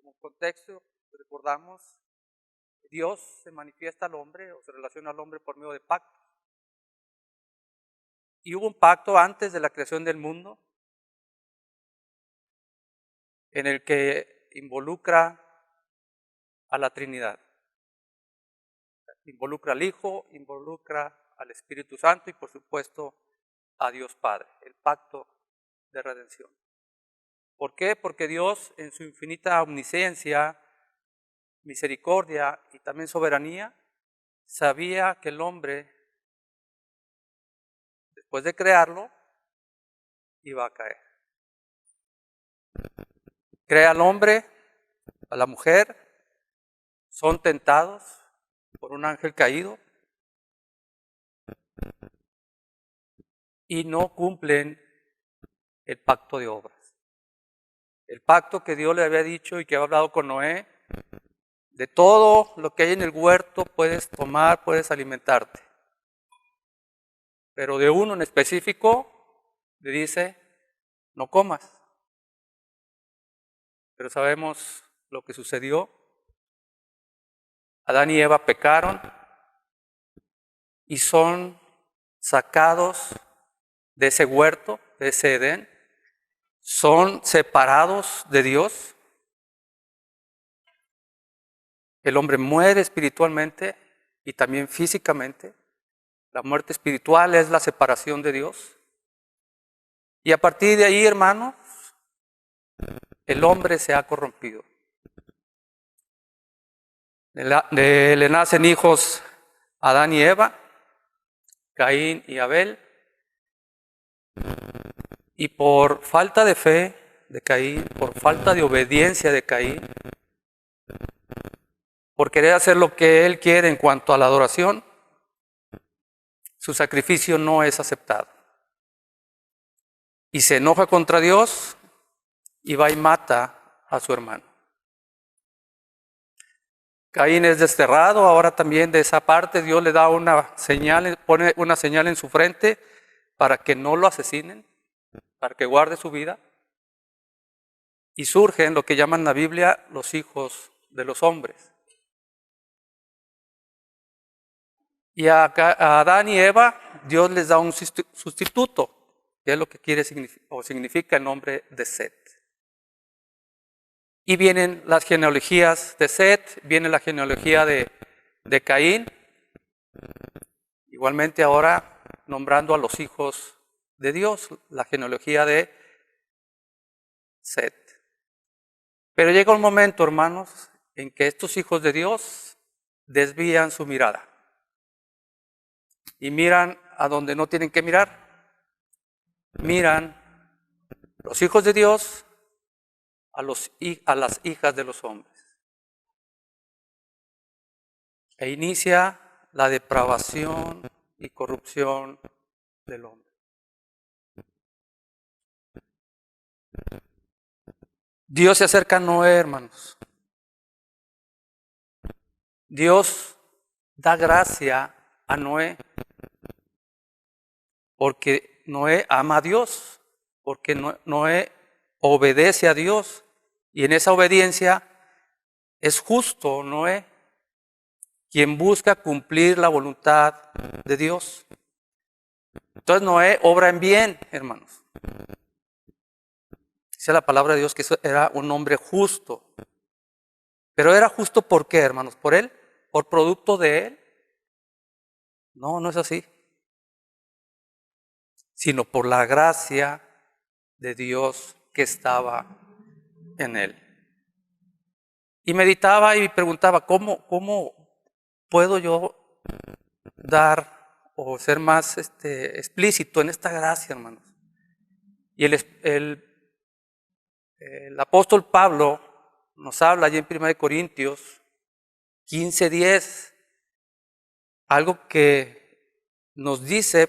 Como contexto, recordamos que Dios se manifiesta al hombre o se relaciona al hombre por medio de pactos. Y hubo un pacto antes de la creación del mundo en el que involucra a la Trinidad. Involucra al Hijo, involucra al Espíritu Santo y por supuesto a Dios Padre, el pacto de redención. ¿Por qué? Porque Dios en su infinita omnisciencia, misericordia y también soberanía, sabía que el hombre, después de crearlo, iba a caer. Crea al hombre, a la mujer, son tentados por un ángel caído y no cumplen el pacto de obras. El pacto que Dios le había dicho y que había hablado con Noé, de todo lo que hay en el huerto puedes tomar, puedes alimentarte. Pero de uno en específico le dice, no comas. Pero sabemos lo que sucedió. Adán y Eva pecaron y son sacados de ese huerto, de ese Edén. Son separados de Dios. El hombre muere espiritualmente y también físicamente. La muerte espiritual es la separación de Dios. Y a partir de ahí, hermanos, el hombre se ha corrompido. Le nacen hijos Adán y Eva, Caín y Abel. Y por falta de fe de Caín, por falta de obediencia de Caín, por querer hacer lo que él quiere en cuanto a la adoración, su sacrificio no es aceptado. Y se enoja contra Dios y va y mata a su hermano. Caín es desterrado, ahora también de esa parte Dios le da una señal, pone una señal en su frente para que no lo asesinen, para que guarde su vida. Y surgen lo que llaman en la Biblia los hijos de los hombres. Y a Adán y Eva Dios les da un sustituto, que es lo que quiere o significa el nombre de Set. Y vienen las genealogías de Set, viene la genealogía de Caín, igualmente ahora nombrando a los hijos de Dios, la genealogía de Set. Pero llega un momento, hermanos, en que estos hijos de Dios desvían su mirada y miran a donde no tienen que mirar. Miran los hijos de Dios a las hijas de los hombres. E inicia la depravación y corrupción del hombre. Dios se acerca a Noé, hermanos. Dios da gracia a Noé porque Noé ama a Dios, porque Noé obedece a Dios y en esa obediencia es justo Noé quien busca cumplir la voluntad de Dios. Entonces Noé obra en bien, hermanos. Dice la palabra de Dios que era un hombre justo. Pero era justo ¿por qué, hermanos? ¿Por él? ¿Por producto de él? No, no es así. Sino por la gracia de Dios que estaba en él. Y meditaba y preguntaba, ¿cómo puedo yo dar o ser más explícito en esta gracia, hermanos? Y el apóstol Pablo nos habla allí en 1 Corintios 15:10, algo que nos dice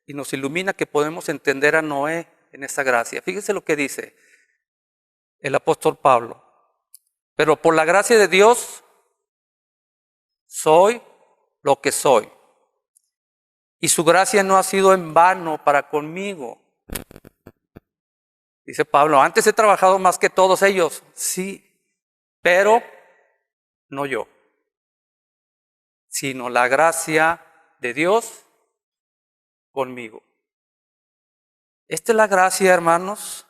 y nos ilumina que podemos entender a Noé en esa gracia. Fíjense lo que dice el apóstol Pablo. Pero por la gracia de Dios soy lo que soy. Y su gracia no ha sido en vano para conmigo. Dice Pablo, antes he trabajado más que todos ellos. Sí, pero no yo, sino la gracia de Dios conmigo. Esta es la gracia, hermanos,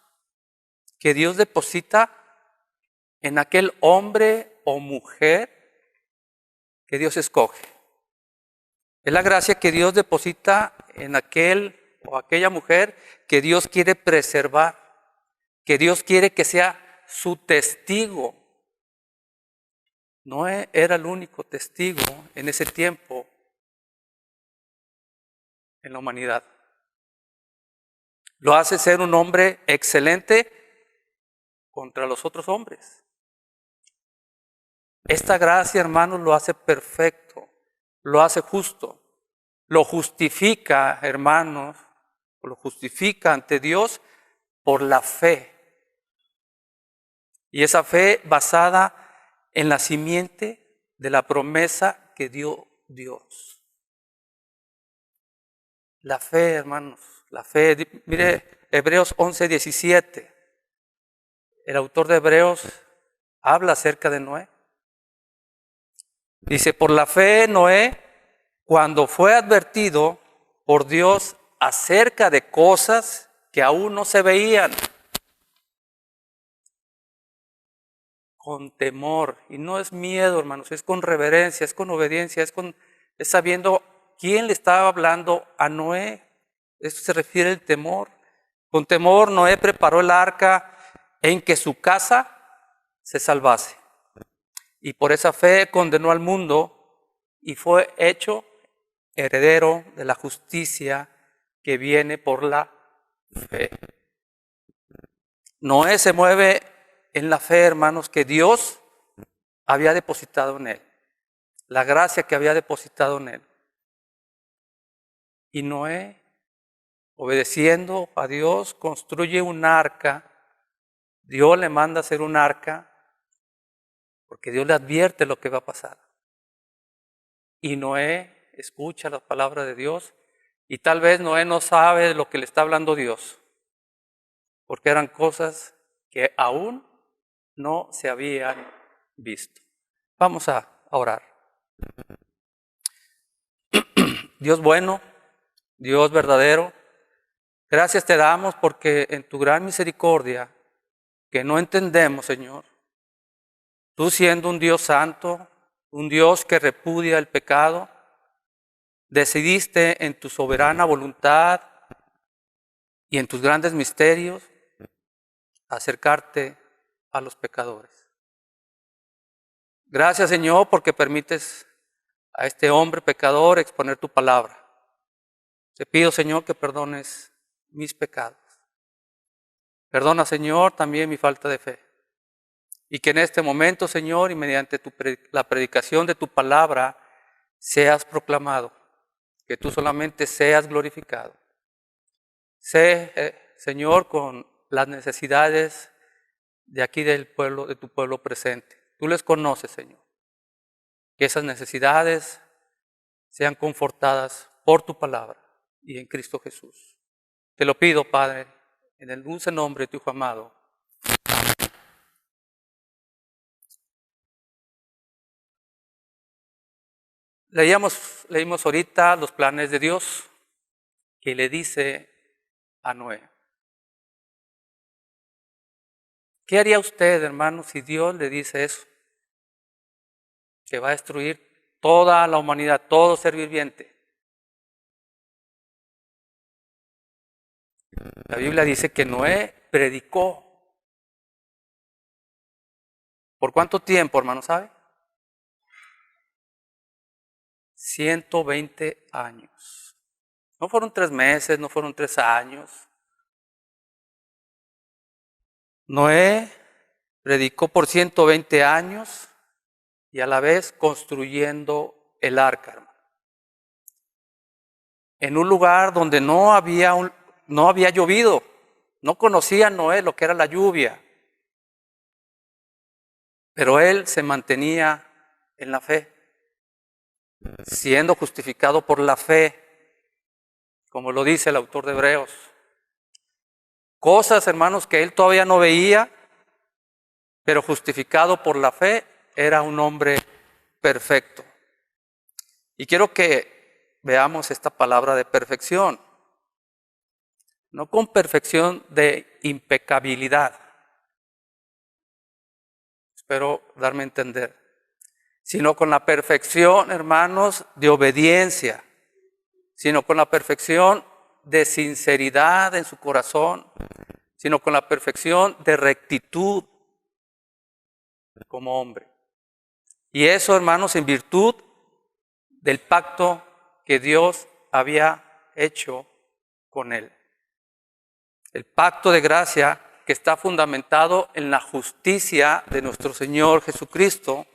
que Dios deposita en aquel hombre o mujer que Dios escoge. Es la gracia que Dios deposita en aquel o aquella mujer que Dios quiere preservar, que Dios quiere que sea su testigo. Noé era el único testigo en ese tiempo en la humanidad. Lo hace ser un hombre excelente contra los otros hombres. Esta gracia, hermanos, lo hace perfecto, lo hace justo, lo justifica, hermanos, lo justifica ante Dios por la fe. Y esa fe basada en la simiente de la promesa que dio Dios. La fe, hermanos, la fe. Mire, Hebreos 11:17. El autor de Hebreos habla acerca de Noé. Dice, por la fe Noé, cuando fue advertido por Dios acerca de cosas que aún no se veían, con temor, y no es miedo, hermanos, es con reverencia, es con obediencia, es sabiendo quién le estaba hablando a Noé. Eso se refiere al temor. Con temor Noé preparó el arca en que su casa se salvase. Y por esa fe condenó al mundo y fue hecho heredero de la justicia que viene por la fe. Noé se mueve en la fe, hermanos, que Dios había depositado en él. La gracia que había depositado en él. Y Noé, obedeciendo a Dios, construye un arca. Dios le manda a hacer un arca porque Dios le advierte lo que va a pasar. Y Noé escucha la palabra de Dios y tal vez Noé no sabe de lo que le está hablando Dios, porque eran cosas que aún no se habían visto. Vamos a orar. Dios bueno, Dios verdadero, gracias te damos porque en tu gran misericordia, que no entendemos, Señor, tú siendo un Dios santo, un Dios que repudia el pecado, decidiste en tu soberana voluntad y en tus grandes misterios acercarte a los pecadores. Gracias, Señor, porque permites a este hombre pecador exponer tu palabra. Te pido, Señor, que perdones mis pecados. Perdona, Señor, también mi falta de fe. Y que en este momento, Señor, y mediante la predicación de tu palabra, seas proclamado, que tú solamente seas glorificado. Sé, Señor, con las necesidades de aquí del pueblo, de tu pueblo presente. Tú les conoces, Señor. Que esas necesidades sean confortadas por tu palabra y en Cristo Jesús. Te lo pido, Padre, en el dulce nombre de tu Hijo amado. Leímos ahorita los planes de Dios que le dice a Noé. ¿Qué haría usted, hermano, si Dios le dice eso? Que va a destruir toda la humanidad, todo ser viviente. La Biblia dice que Noé predicó. ¿Por cuánto tiempo, hermano, sabe? 120 años. No fueron 3 meses, no fueron 3 años. Noé predicó por 120 años y a la vez construyendo el arca, hermano. En un lugar donde no había llovido. No conocía Noé lo que era la lluvia. Pero él se mantenía en la fe, siendo justificado por la fe, como lo dice el autor de Hebreos. Cosas, hermanos, que él todavía no veía, pero justificado por la fe, era un hombre perfecto. Y quiero que veamos esta palabra de perfección, no con perfección de impecabilidad, espero darme a entender, sino con la perfección, hermanos, de obediencia, sino con la perfección de sinceridad en su corazón, sino con la perfección de rectitud como hombre. Y eso, hermanos, en virtud del pacto que Dios había hecho con él. El pacto de gracia que está fundamentado en la justicia de nuestro Señor Jesucristo,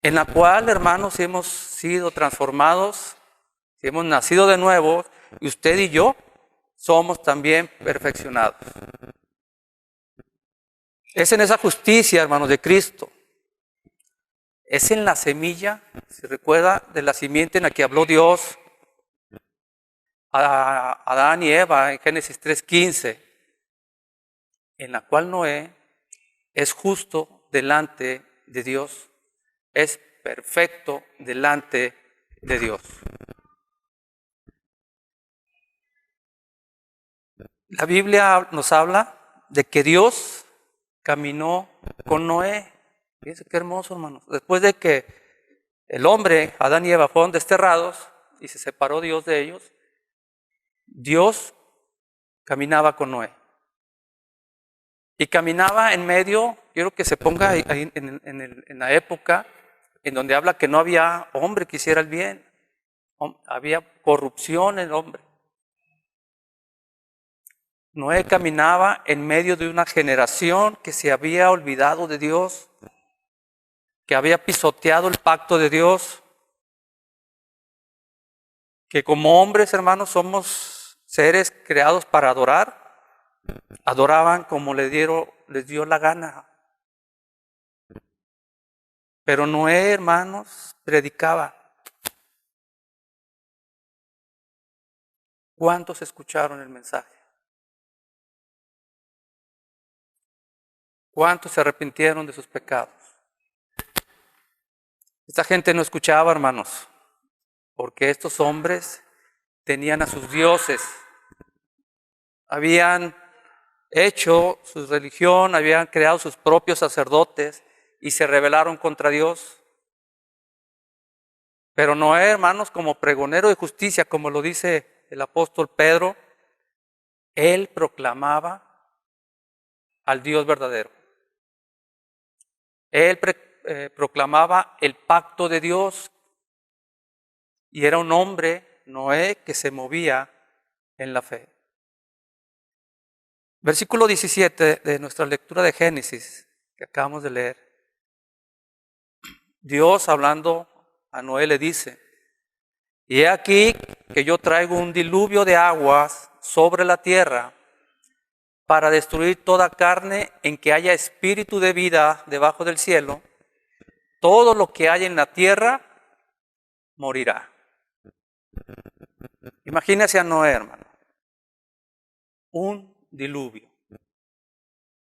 en la cual, hermanos, hemos sido transformados, hemos nacido de nuevo, y usted y yo somos también perfeccionados. Es en esa justicia, hermanos, de Cristo. Es en la semilla, se recuerda, de la simiente en la que habló Dios a Adán y Eva en Génesis 3:15, en la cual Noé es justo delante de Dios, es perfecto delante de Dios. La Biblia nos habla de que Dios caminó con Noé. Fíjense qué hermoso, hermanos. Después de que el hombre, Adán y Eva, fueron desterrados y se separó Dios de ellos, Dios caminaba con Noé. Y caminaba en medio, quiero que se ponga ahí en la época en donde habla que no había hombre que hiciera el bien, había corrupción en el hombre. Noé caminaba en medio de una generación que se había olvidado de Dios, que había pisoteado el pacto de Dios, que como hombres, hermanos, somos seres creados para adorar. Adoraban como les dio la gana. Pero Noé, hermanos, predicaba. ¿Cuántos escucharon el mensaje? ¿Cuántos se arrepintieron de sus pecados? Esta gente no escuchaba, hermanos, porque estos hombres tenían a sus dioses, habían hecho su religión, habían creado sus propios sacerdotes y se rebelaron contra Dios. Pero Noé, hermanos, como pregonero de justicia, como lo dice el apóstol Pedro, él proclamaba al Dios verdadero. Él proclamaba el pacto de Dios y era un hombre, Noé, que se movía en la fe. Versículo 17 de nuestra lectura de Génesis, que acabamos de leer. Dios, hablando a Noé, le dice: y he aquí que yo traigo un diluvio de aguas sobre la tierra para destruir toda carne en que haya espíritu de vida debajo del cielo. Todo lo que hay en la tierra morirá. Imagínese a Noé, hermano. Un diluvio.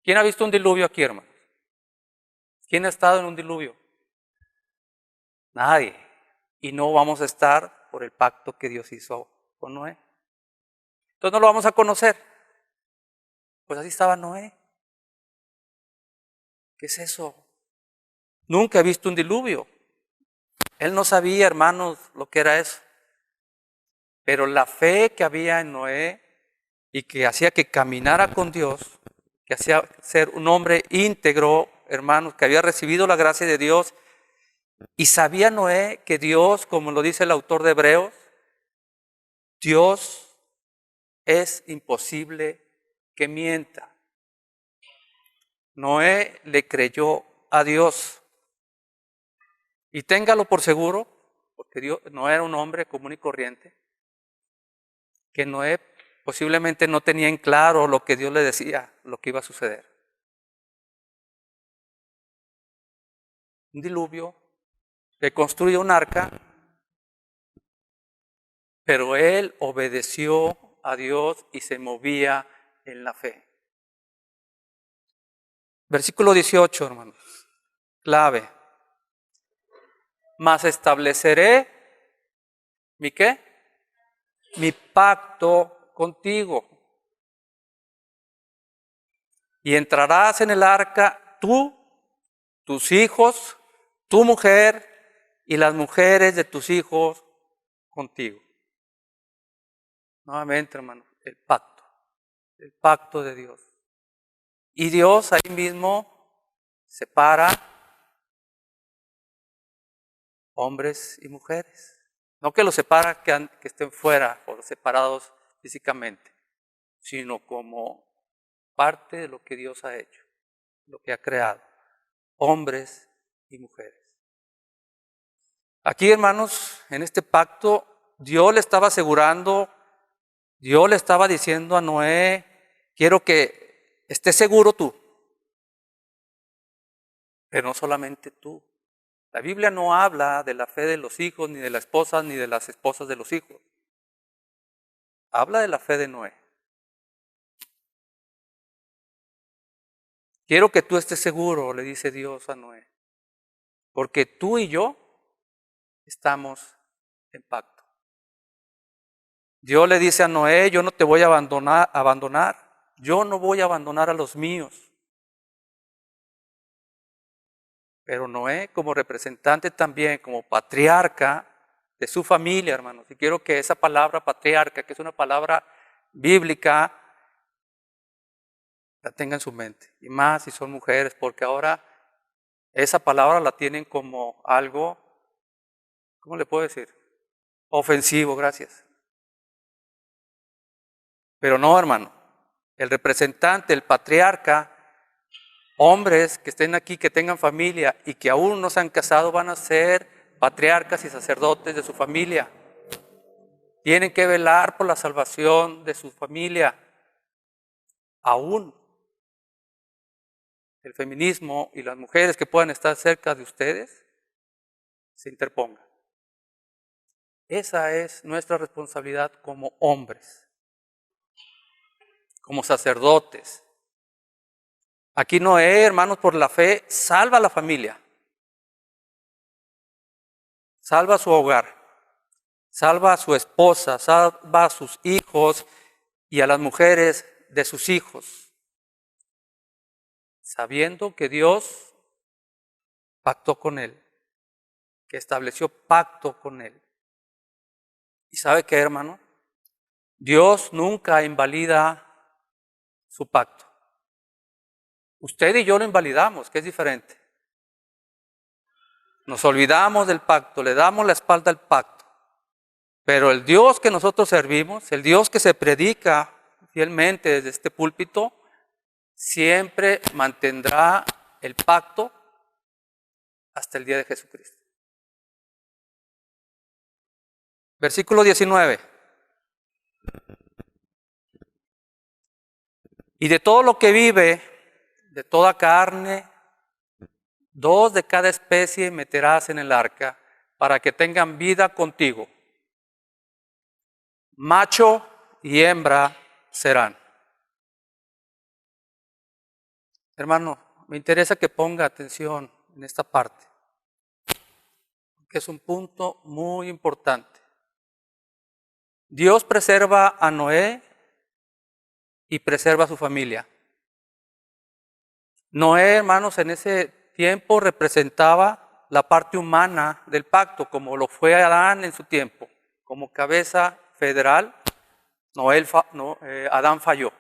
¿Quién ha visto un diluvio aquí, hermano? ¿Quién ha estado en un diluvio? Nadie. Y no vamos a estar por el pacto que Dios hizo con Noé. Entonces no lo vamos a conocer. Pues así estaba Noé. ¿Qué es eso? Nunca he visto un diluvio. Él no sabía, hermanos, lo que era eso. Pero la fe que había en Noé y que hacía que caminara con Dios, que hacía ser un hombre íntegro, hermanos, que había recibido la gracia de Dios, y sabía Noé que Dios, como lo dice el autor de Hebreos, Dios es imposible que mienta. Noé le creyó a Dios. Y téngalo por seguro, porque Dios no era un hombre común y corriente, que Noé posiblemente no tenía en claro lo que Dios le decía, lo que iba a suceder. Un diluvio, que construyó un arca, pero él obedeció a Dios y se movía en la fe. Versículo 18, hermanos. Clave. Mas estableceré ¿mi qué? Mi pacto contigo. Y entrarás en el arca tú, tus hijos, tu mujer y las mujeres de tus hijos contigo. Nuevamente, hermano, el pacto de Dios. Y Dios ahí mismo separa hombres y mujeres. No que los separa que estén fuera o separados físicamente, sino como parte de lo que Dios ha hecho, lo que ha creado, hombres y mujeres. Aquí, hermanos, en este pacto, Dios le estaba asegurando, Dios le estaba diciendo a Noé, quiero que estés seguro tú, pero no solamente tú. La Biblia no habla de la fe de los hijos, ni de las esposas, ni de las esposas de los hijos. Habla de la fe de Noé. Quiero que tú estés seguro, le dice Dios a Noé, porque tú y yo estamos en pacto. Dios le dice a Noé, yo no te voy a abandonar, yo no voy a abandonar a los míos. Pero Noé, como representante también, como patriarca de su familia, hermanos, y quiero que esa palabra patriarca, que es una palabra bíblica, la tenga en su mente. Y más si son mujeres, porque ahora esa palabra la tienen como algo, ¿cómo le puedo decir? Ofensivo, gracias. Pero no, hermano. El representante, el patriarca, hombres que estén aquí, que tengan familia y que aún no se han casado, van a ser patriarcas y sacerdotes de su familia. Tienen que velar por la salvación de su familia. Aún el feminismo y las mujeres que puedan estar cerca de ustedes se interpongan. Esa es nuestra responsabilidad como hombres, como sacerdotes. Aquí Noé, hermanos, por la fe, salva a la familia, salva a su hogar, salva a su esposa, salva a sus hijos y a las mujeres de sus hijos, sabiendo que Dios pactó con él, que estableció pacto con él. ¿Y sabe qué, hermano? Dios nunca invalida su pacto. Usted y yo lo invalidamos, que es diferente. Nos olvidamos del pacto, le damos la espalda al pacto. Pero el Dios que nosotros servimos, el Dios que se predica fielmente desde este púlpito, siempre mantendrá el pacto hasta el día de Jesucristo. Versículo 19. Y de todo lo que vive, de toda carne, 2 de cada especie meterás en el arca para que tengan vida contigo. Macho y hembra serán. Hermano, me interesa que ponga atención en esta parte, que es un punto muy importante. Dios preserva a Noé y preserva a su familia. Noé, hermanos, en ese tiempo representaba la parte humana del pacto, como lo fue Adán en su tiempo. Como cabeza federal, Adán falló.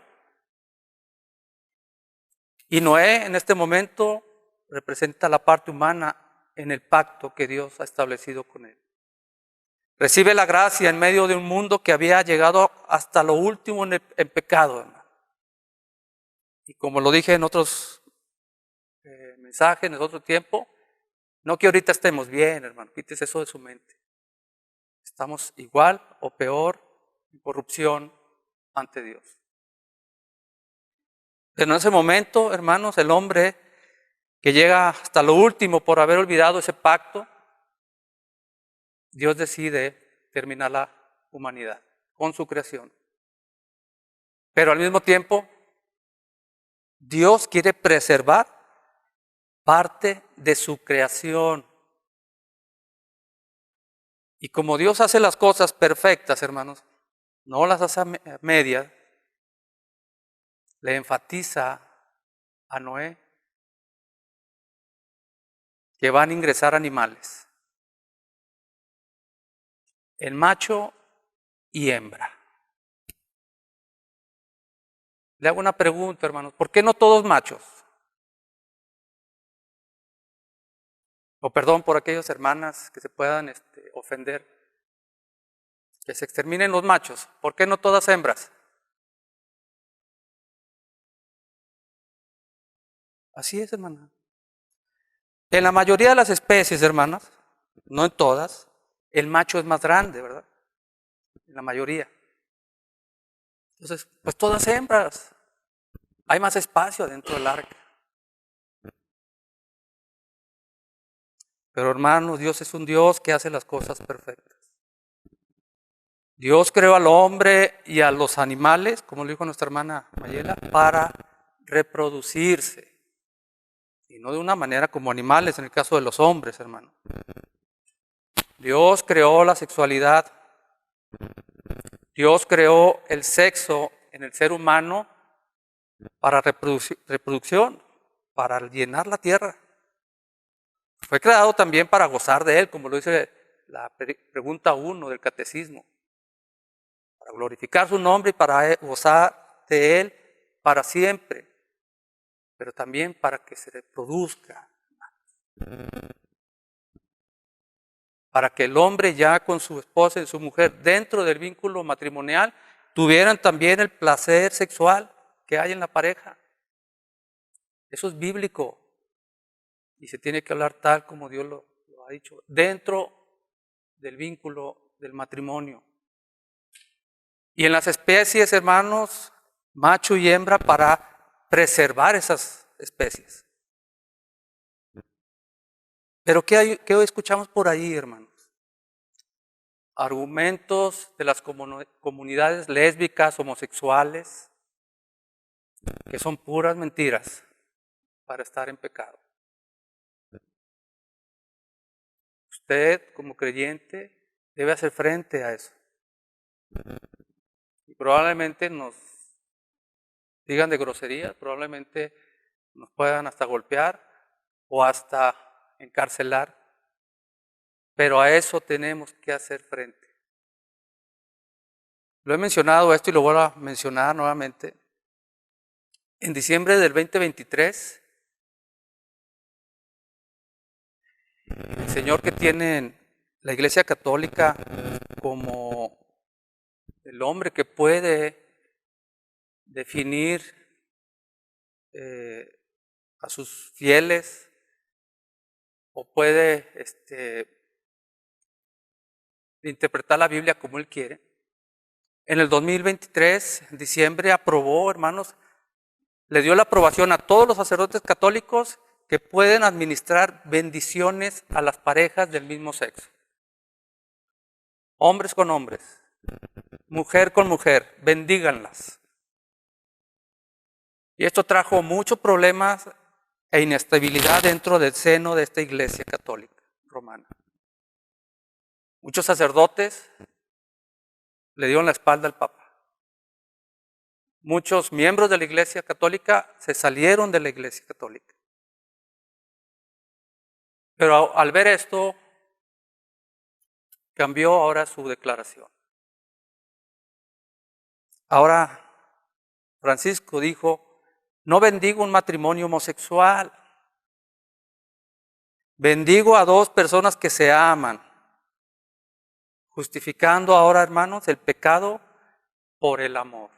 Y Noé en este momento representa la parte humana en el pacto que Dios ha establecido con él. Recibe la gracia en medio de un mundo que había llegado hasta lo último en pecado, hermano. Y como lo dije en otros mensajes, en otro tiempo, no que ahorita estemos bien, hermano, quítese eso de su mente. Estamos igual o peor en corrupción ante Dios. Pero en ese momento, hermanos, el hombre que llega hasta lo último por haber olvidado ese pacto, Dios decide terminar la humanidad con su creación. Pero al mismo tiempo, Dios quiere preservar parte de su creación. Y como Dios hace las cosas perfectas, hermanos, no las hace a medias, le enfatiza a Noé que van a ingresar animales, el macho y hembra. Le hago una pregunta, hermanos, ¿por qué no todos machos? O perdón por aquellas hermanas que se puedan ofender, que se exterminen los machos, ¿por qué no todas hembras? Así es, hermana. En la mayoría de las especies, hermanas, no en todas, el macho es más grande, ¿verdad? En la mayoría. Entonces, pues todas hembras. Hay más espacio dentro del arca. Pero hermanos, Dios es un Dios que hace las cosas perfectas. Dios creó al hombre y a los animales, como lo dijo nuestra hermana Mayela, para reproducirse. Y no de una manera como animales, en el caso de los hombres, hermano. Dios creó la sexualidad. Dios creó el sexo en el ser humano para reproducción, para llenar la tierra. Fue creado también para gozar de él, como lo dice la pregunta 1 del catecismo. Para glorificar su nombre y para gozar de él para siempre. Pero también para que se reproduzca. Para que el hombre ya con su esposa y su mujer dentro del vínculo matrimonial tuvieran también el placer sexual que hay en la pareja. Eso es bíblico y se tiene que hablar tal como Dios lo ha dicho, dentro del vínculo del matrimonio. Y en las especies, hermanos, macho y hembra para preservar esas especies. Pero ¿qué escuchamos por ahí, hermanos? Argumentos de las comunidades lésbicas, homosexuales, que son puras mentiras para estar en pecado. Usted, como creyente, debe hacer frente a eso. Y probablemente nos digan de groserías, probablemente nos puedan hasta golpear o hasta encarcelar. Pero a eso tenemos que hacer frente. Lo he mencionado esto y lo vuelvo a mencionar nuevamente. En diciembre del 2023, el Señor que tiene la Iglesia Católica como el hombre que puede definir a sus fieles o puede interpretar la Biblia como Él quiere. En el 2023, en diciembre, aprobó, hermanos, le dio la aprobación a todos los sacerdotes católicos que pueden administrar bendiciones a las parejas del mismo sexo. Hombres con hombres, mujer con mujer, bendíganlas. Y esto trajo muchos problemas e inestabilidad dentro del seno de esta Iglesia Católica Romana. Muchos sacerdotes le dieron la espalda al Papa. Muchos miembros de la Iglesia Católica se salieron de la Iglesia Católica. Pero al ver esto, cambió ahora su declaración. Ahora Francisco dijo, no bendigo un matrimonio homosexual, bendigo a dos personas que se aman, justificando ahora, hermanos, el pecado por el amor.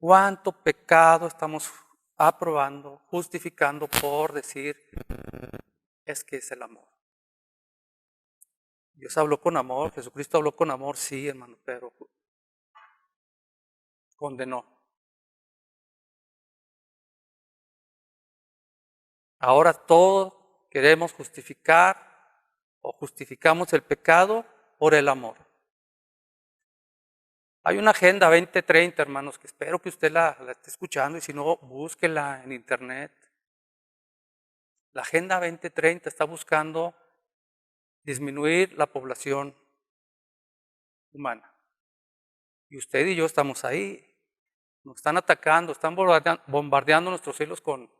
¿Cuánto pecado estamos aprobando, justificando por decir, es que es el amor? Dios habló con amor, Jesucristo habló con amor, sí, hermano, pero condenó. Ahora todos queremos justificar o justificamos el pecado por el amor. Hay una agenda 2030, hermanos, que espero que usted la esté escuchando y si no, búsquela en internet. La Agenda 2030 está buscando disminuir la población humana. Y usted y yo estamos ahí. Nos están atacando, están bombardeando nuestros cielos con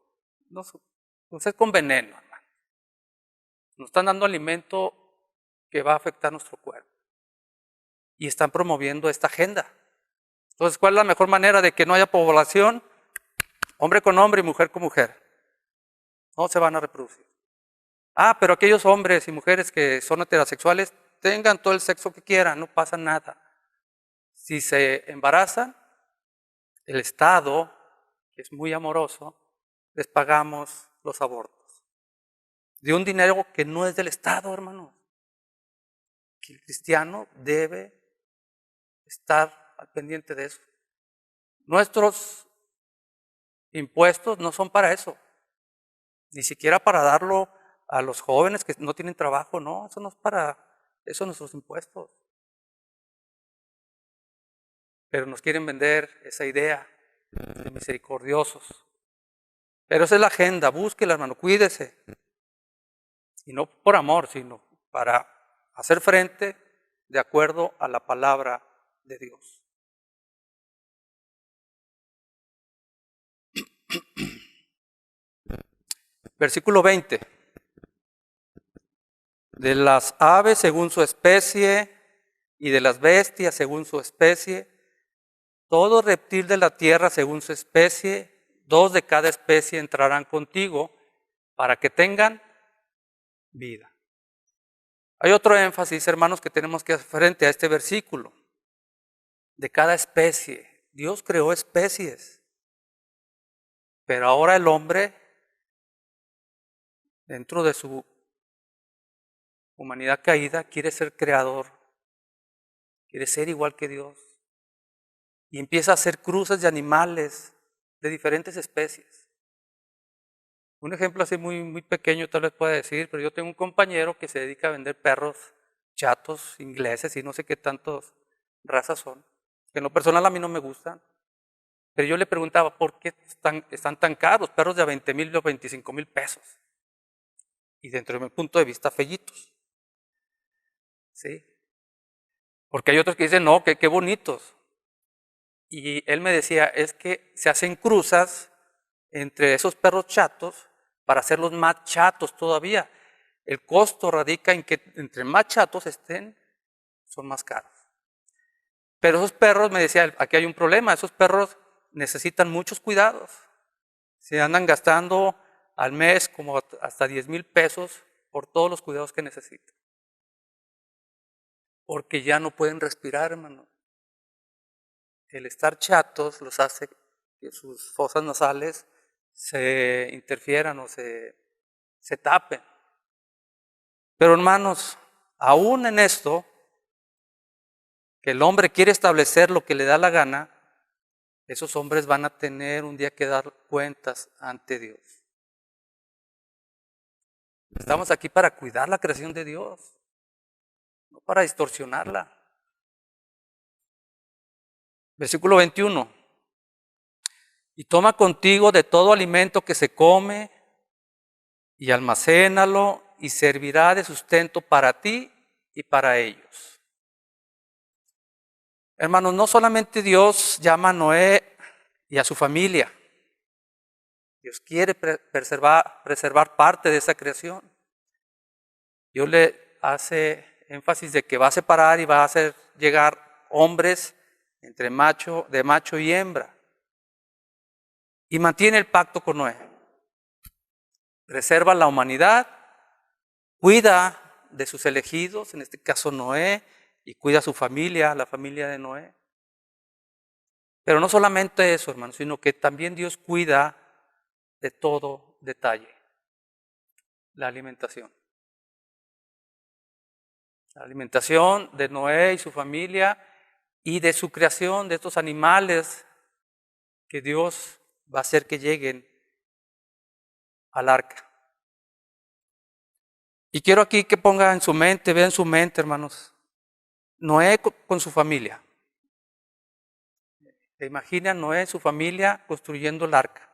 veneno, hermano. Nos están dando alimento que va a afectar nuestro cuerpo. Y están promoviendo esta agenda. Entonces, ¿cuál es la mejor manera de que no haya población? Hombre con hombre y mujer con mujer. No se van a reproducir. Pero aquellos hombres y mujeres que son heterosexuales, tengan todo el sexo que quieran, no pasa nada. Si se embarazan, el Estado, que es muy amoroso, les pagamos los abortos. De un dinero que no es del Estado, hermano. Que el cristiano debe estar al pendiente de eso. Nuestros impuestos no son para eso. Ni siquiera para darlo a los jóvenes que no tienen trabajo, no, eso no es para eso nuestros impuestos. Pero nos quieren vender esa idea de misericordiosos. Pero esa es la agenda, búsquela, hermano, cuídese. Y no por amor, sino para hacer frente de acuerdo a la palabra de Dios. Versículo 20. De las aves según su especie y de las bestias según su especie, todo reptil de la tierra según su especie, 2 de cada especie entrarán contigo para que tengan vida. Hay otro énfasis, hermanos, que tenemos que hacer frente a este versículo. De cada especie. Dios creó especies. Pero ahora el hombre, dentro de su humanidad caída, quiere ser creador. Quiere ser igual que Dios. Y empieza a hacer cruces de animales de diferentes especies. Un ejemplo así muy pequeño tal vez pueda decir, pero yo tengo un compañero que se dedica a vender perros chatos, ingleses y no sé qué tantas razas son, que en lo personal a mí no me gustan. Pero yo le preguntaba, ¿por qué están tan caros? Perros de 20,000 o 25,000 pesos. Y dentro de mi punto de vista, fellitos. ¿Sí? Porque hay otros que dicen, no, qué bonitos. Y él me decía, es que se hacen cruzas entre esos perros chatos para hacerlos más chatos todavía. El costo radica en que entre más chatos estén, son más caros. Pero esos perros, me decía, aquí hay un problema, esos perros necesitan muchos cuidados. Se andan gastando al mes como hasta 10,000 pesos por todos los cuidados que necesitan. Porque ya no pueden respirar, hermano. El estar chatos los hace que sus fosas nasales se interfieran o se tapen. Pero hermanos, aún en esto, que el hombre quiere establecer lo que le da la gana, esos hombres van a tener un día que dar cuentas ante Dios. Estamos aquí para cuidar la creación de Dios, no para distorsionarla. Versículo 21. Y toma contigo de todo alimento que se come y almacénalo y servirá de sustento para ti y para ellos. Hermanos, no solamente Dios llama a Noé y a su familia. Dios quiere preservar parte de esa creación. Dios le hace énfasis de que va a separar y va a hacer llegar hombres de macho y hembra. Y mantiene el pacto con Noé. Preserva la humanidad, cuida de sus elegidos, en este caso Noé, y cuida a su familia, la familia de Noé. Pero no solamente eso, hermanos, sino que también Dios cuida de todo detalle. La alimentación. La alimentación de Noé y su familia y de su creación, de estos animales que Dios va a hacer que lleguen al arca. Y quiero aquí que ponga en su mente, vea en su mente, hermanos, Noé con su familia. ¿Se imagina Noé y su familia construyendo el arca?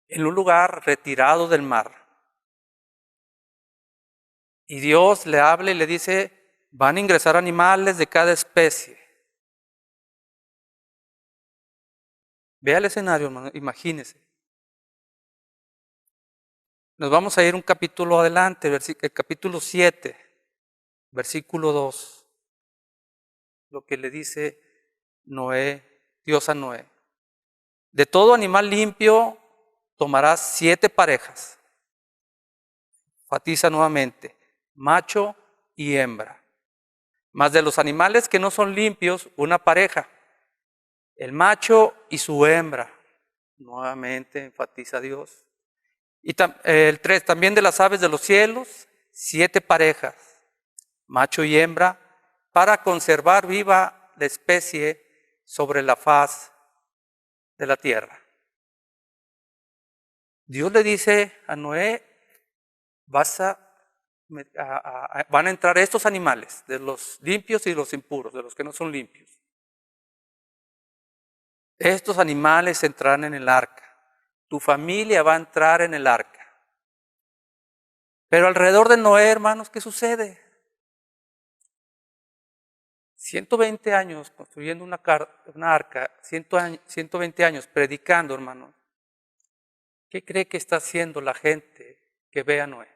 en un lugar retirado del mar. Y Dios le habla y le dice, van a ingresar animales de cada especie. Vea el escenario, hermano, imagínese. Nos vamos a ir un capítulo adelante, el capítulo 7, versículo 2. Lo que le dice Dios a Noé. De todo animal limpio tomarás 7 parejas. Enfatiza nuevamente, macho y hembra. Mas de los animales que no son limpios, una pareja. El macho y su hembra. Nuevamente enfatiza Dios. Y el 3, también de las aves de los cielos, 7 parejas, macho y hembra, para conservar viva la especie sobre la faz de la tierra. Dios le dice a Noé, van a entrar estos animales, de los limpios y los impuros, de los que no son limpios. Estos animales entrarán en el arca. Tu familia va a entrar en el arca. Pero alrededor de Noé, hermanos, ¿qué sucede? 120 años construyendo una arca, 120 años predicando, hermanos. ¿Qué cree que está haciendo la gente que ve a Noé?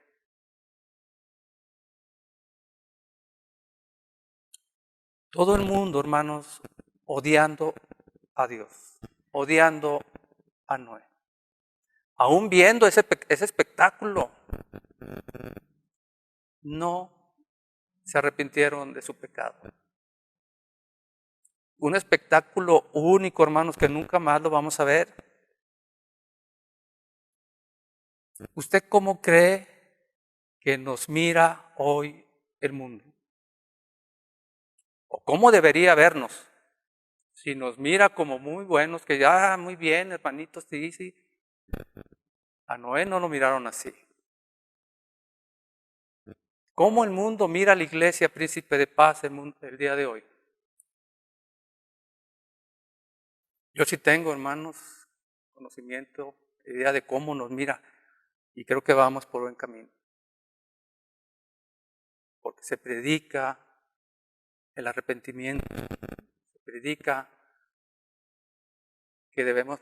Todo el mundo, hermanos, odiando a Dios, odiando a Noé. Aún viendo ese espectáculo, no se arrepintieron de su pecado. Un espectáculo único, hermanos, que nunca más lo vamos a ver. ¿Usted cómo cree que nos mira hoy el mundo? ¿O cómo debería vernos? Si nos mira como muy buenos, que ya muy bien, hermanitos, sí, sí. A Noé no lo miraron así. ¿Cómo el mundo mira a la iglesia, príncipe de paz, el día de hoy? Yo sí tengo, hermanos, conocimiento, idea de cómo nos mira, y creo que vamos por buen camino. Porque se predica el arrepentimiento, se predica que debemos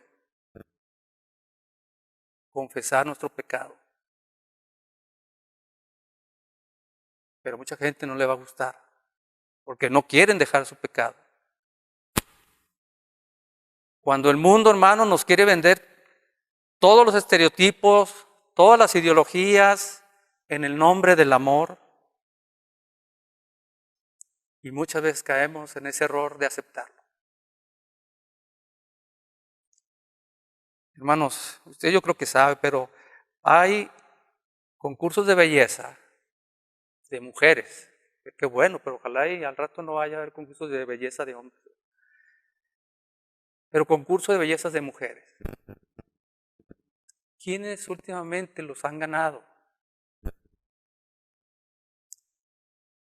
confesar nuestro pecado. Pero mucha gente no le va a gustar, porque no quieren dejar su pecado. Cuando el mundo, hermano, nos quiere vender todos los estereotipos, todas las ideologías en el nombre del amor, y muchas veces caemos en ese error de aceptarlo. Hermanos, usted yo creo que sabe, pero hay concursos de belleza de mujeres. Qué bueno, pero ojalá y al rato no vaya a haber concursos de belleza de hombres. Pero concursos de bellezas de mujeres. ¿Quiénes últimamente los han ganado?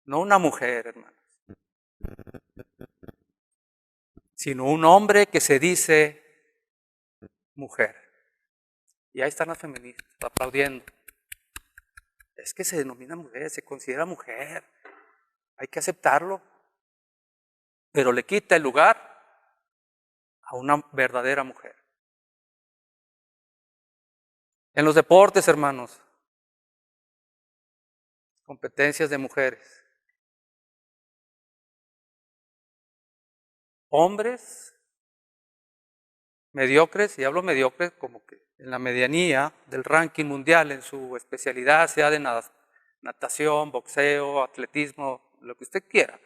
No una mujer, hermanos, sino un hombre que se dice mujer. Y ahí están las feministas aplaudiendo. Es que se denomina mujer, se considera mujer. Hay que aceptarlo. Pero le quita el lugar a una verdadera mujer. En los deportes, hermanos, competencias de mujeres. Hombres mediocres, y hablo mediocres como que en la medianía del ranking mundial en su especialidad, sea de natación, boxeo, atletismo, lo que usted quiera.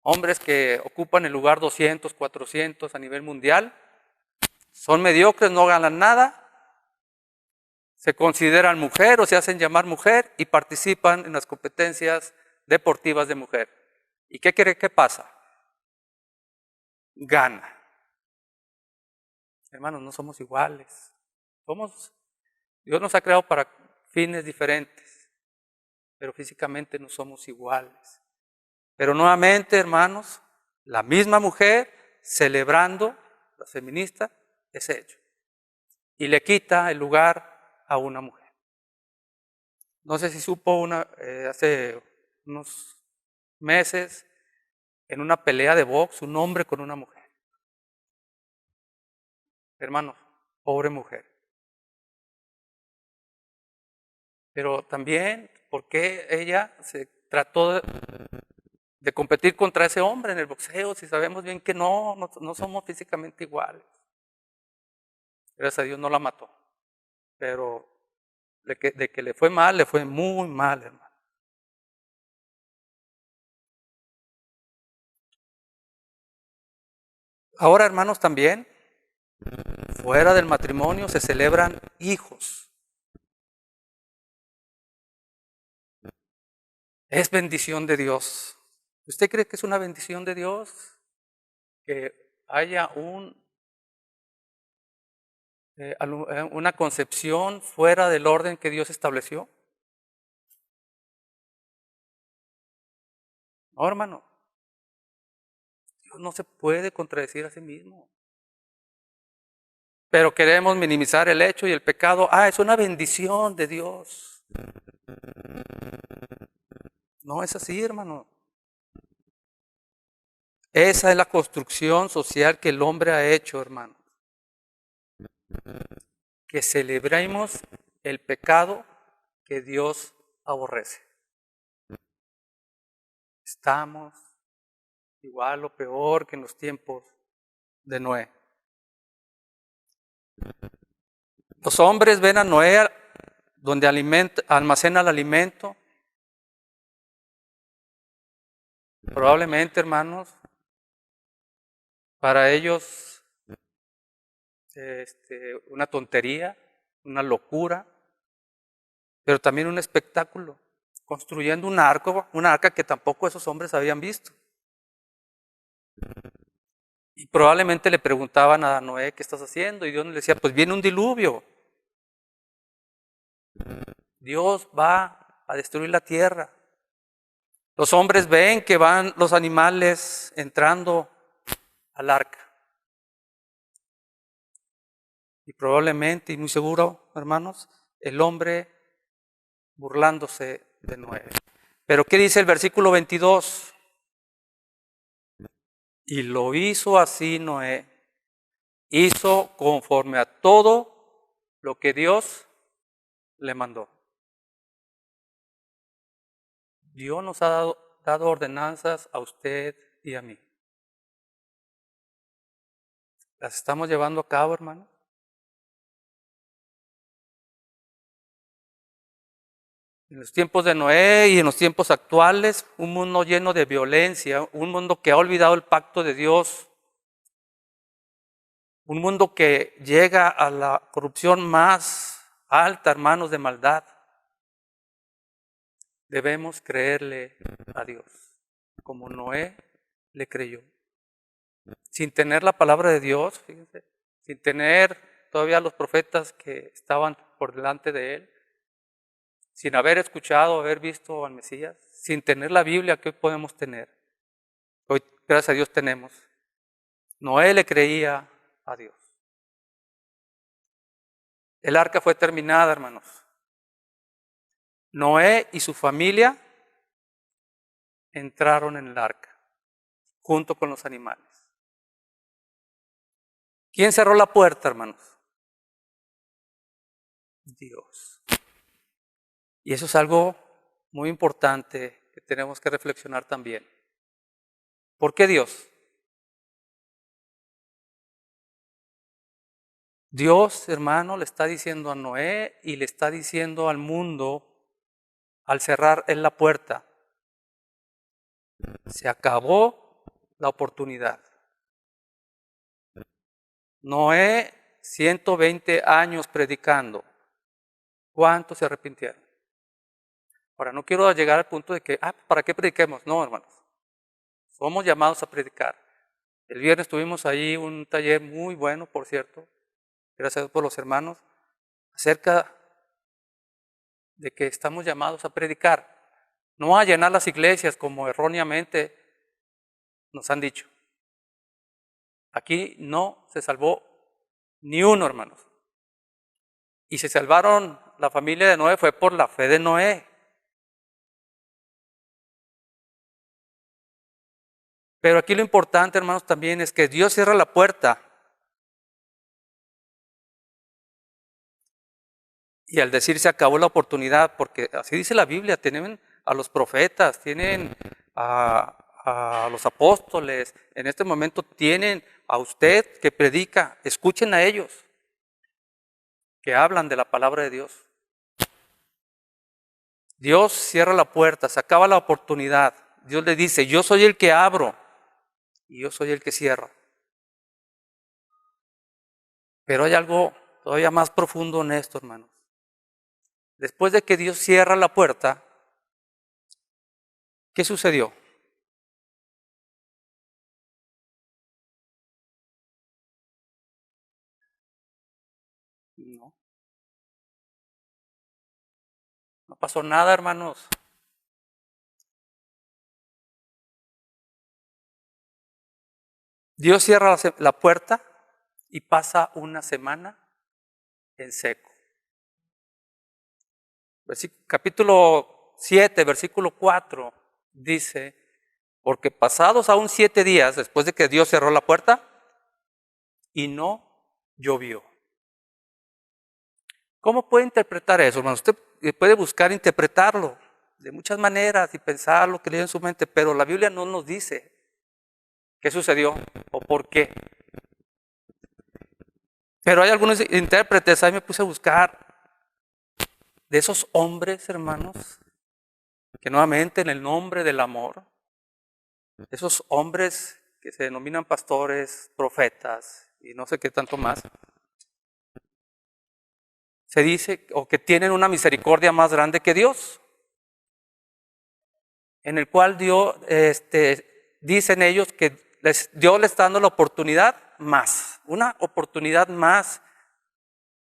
Hombres que ocupan el lugar 200, 400 a nivel mundial, son mediocres, no ganan nada, se consideran mujer o se hacen llamar mujer y participan en las competencias deportivas de mujer. ¿Y qué cree que pasa? Gana. Hermanos, no somos iguales. Dios nos ha creado para fines diferentes, pero físicamente no somos iguales. Pero nuevamente, hermanos, la misma mujer celebrando, la feminista, ese hecho. y le quita el lugar a una mujer. No sé si supo hace unos meses, en una pelea de box, un hombre con una mujer. Hermanos, pobre mujer. Pero también, ¿por qué ella se trató de competir contra ese hombre en el boxeo si sabemos bien que no somos físicamente iguales? Gracias a Dios no la mató, pero de que le fue mal, le fue muy mal, hermano. Ahora, hermanos, también, fuera del matrimonio se celebran hijos. Es bendición de Dios. ¿Usted cree que es una bendición de Dios que haya una concepción fuera del orden que Dios estableció? No, hermano. Dios no se puede contradecir a sí mismo. Pero queremos minimizar el hecho y el pecado. Es una bendición de Dios. No es así, hermano. Esa es la construcción social que el hombre ha hecho, hermano. Que celebremos el pecado que Dios aborrece. Estamos igual o peor que en los tiempos de Noé. Los hombres ven a Noé donde almacena el alimento. Probablemente, hermanos, para ellos una tontería, una locura, pero también un espectáculo, construyendo una arca que tampoco esos hombres habían visto. Y probablemente le preguntaban a Noé, ¿qué estás haciendo? Y Dios le decía, pues viene un diluvio. Dios va a destruir la tierra. Los hombres ven que van los animales entrando al arca. Y probablemente, y muy seguro, hermanos, el hombre burlándose de Noé. Pero ¿qué dice el versículo 22? Y lo hizo así Noé. Hizo conforme a todo lo que Dios le mandó. Dios nos ha dado ordenanzas a usted y a mí. ¿Las estamos llevando a cabo, hermano? En los tiempos de Noé y en los tiempos actuales, un mundo lleno de violencia, un mundo que ha olvidado el pacto de Dios, un mundo que llega a la corrupción más alta, hermanos, de maldad. Debemos creerle a Dios, como Noé le creyó. Sin tener la palabra de Dios, fíjense, sin tener todavía los profetas que estaban por delante de él, sin haber escuchado, haber visto al Mesías, sin tener la Biblia que hoy podemos tener. Hoy, gracias a Dios, tenemos. Noé le creía a Dios. El arca fue terminada, hermanos. Noé y su familia entraron en el arca, junto con los animales. ¿Quién cerró la puerta, hermanos? Dios. Y eso es algo muy importante que tenemos que reflexionar también. ¿Por qué Dios? Dios, hermano, le está diciendo a Noé y le está diciendo al mundo al cerrar en la puerta. Se acabó la oportunidad. Noé, 120 años predicando. ¿Cuántos se arrepintieron? Ahora, no quiero llegar al punto de que, ¿para qué prediquemos? No, hermanos. Somos llamados a predicar. El viernes tuvimos ahí un taller muy bueno, por cierto, gracias a Dios por los hermanos, acerca de que estamos llamados a predicar, no a llenar las iglesias como erróneamente nos han dicho. Aquí no se salvó ni uno, hermanos. Y se salvaron la familia de Noé fue por la fe de Noé. Pero aquí lo importante, hermanos, también es que Dios cierra la puerta. Y al decir se acabó la oportunidad, porque así dice la Biblia, tienen a los profetas, tienen a los apóstoles, en este momento tienen a usted que predica, escuchen a ellos, que hablan de la palabra de Dios. Dios cierra la puerta, se acaba la oportunidad. Dios le dice, yo soy el que abro y yo soy el que cierra. Pero hay algo todavía más profundo en esto, hermanos. Después de que Dios cierra la puerta, ¿qué sucedió? No pasó nada, hermanos. Dios cierra la puerta y pasa una semana en seco. Capítulo 7, versículo 4, dice, porque pasados aún 7 días después de que Dios cerró la puerta, y no llovió. ¿Cómo puede interpretar eso, hermano? Usted puede buscar interpretarlo de muchas maneras y pensar lo que lee en su mente, pero la Biblia no nos dice qué sucedió o por qué. Pero hay algunos intérpretes, ahí me puse a buscar de esos hombres, hermanos, que nuevamente en el nombre del amor, esos hombres que se denominan pastores, profetas y no sé qué tanto más, se dice o que tienen una misericordia más grande que Dios, en el cual Dios, dicen ellos que Dios les está dando la oportunidad más, una oportunidad más,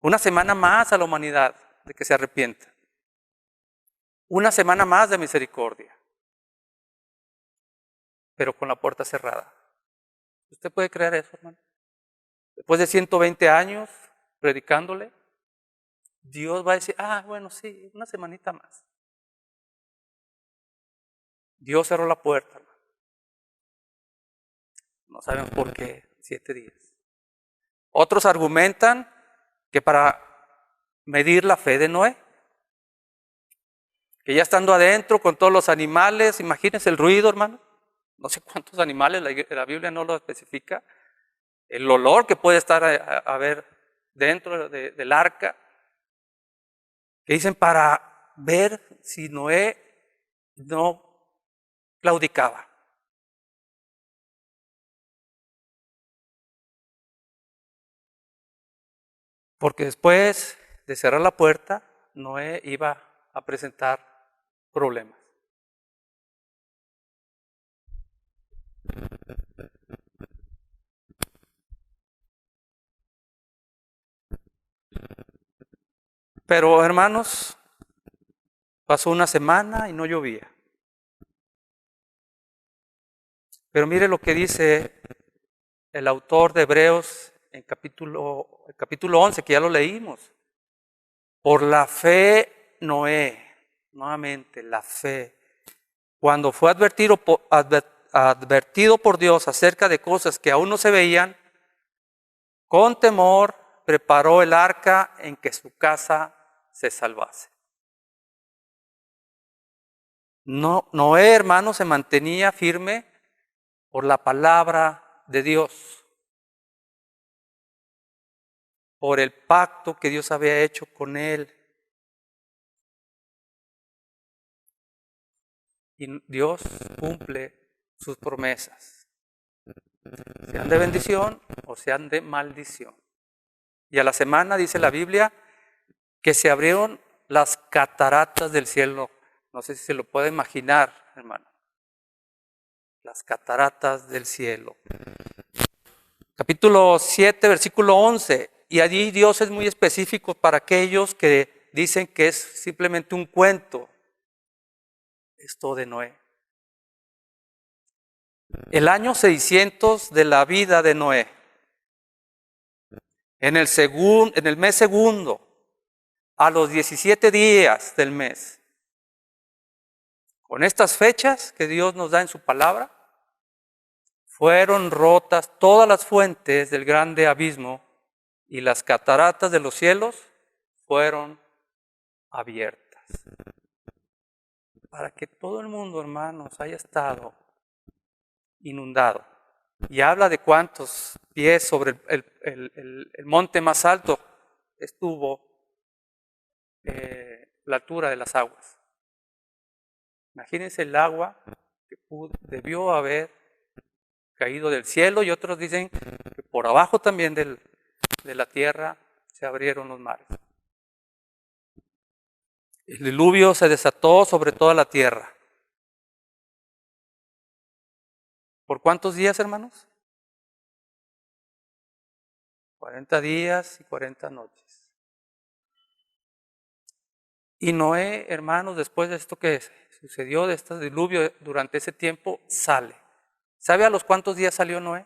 una semana más a la humanidad de que se arrepienta, una semana más de misericordia, pero con la puerta cerrada. ¿Usted puede creer eso, hermano? Después de 120 años predicándole, Dios va a decir, bueno, sí, una semanita más. Dios cerró la puerta, hermano. No sabemos por qué, 7 días. Otros argumentan que para medir la fe de Noé, que ya estando adentro con todos los animales, imagínense el ruido, hermano. No sé cuántos animales, la Biblia no lo especifica. El olor que puede estar a ver dentro del arca. Que dicen para ver si Noé no claudicaba. Porque después de cerrar la puerta, Noé iba a presentar problemas. Pero hermanos, pasó una semana y no llovía. Pero mire lo que dice el autor de Hebreos en capítulo 11, que ya lo leímos. Por la fe Noé, nuevamente la fe, cuando fue advertido por Dios acerca de cosas que aún no se veían, con temor preparó el arca en que su casa se salvase. Noé, hermano, se mantenía firme por la palabra de Dios, por el pacto que Dios había hecho con él. Y Dios cumple sus promesas, sean de bendición o sean de maldición. Y a la semana dice la Biblia que se abrieron las cataratas del cielo. No sé si se lo puede imaginar, hermano. Las cataratas del cielo. Capítulo 7, versículo 11. Y allí Dios es muy específico para aquellos que dicen que es simplemente un cuento. Esto de Noé. El año 600 de la vida de Noé. En el mes segundo, a los 17 días del mes. Con estas fechas que Dios nos da en su palabra, fueron rotas todas las fuentes del grande abismo y las cataratas de los cielos fueron abiertas. Para que todo el mundo, hermanos, haya estado inundado. Y habla de cuántos pies sobre el monte más alto estuvo la altura de las aguas. Imagínense el agua que debió haber caído del cielo, y otros dicen que por abajo también de la tierra se abrieron los mares. El diluvio se desató sobre toda la tierra. ¿Por cuántos días, hermanos? 40 días y 40 noches. Y Noé, hermanos, después de esto que sucedió, de este diluvio, durante ese tiempo, sale. ¿Sabe a los cuántos días salió Noé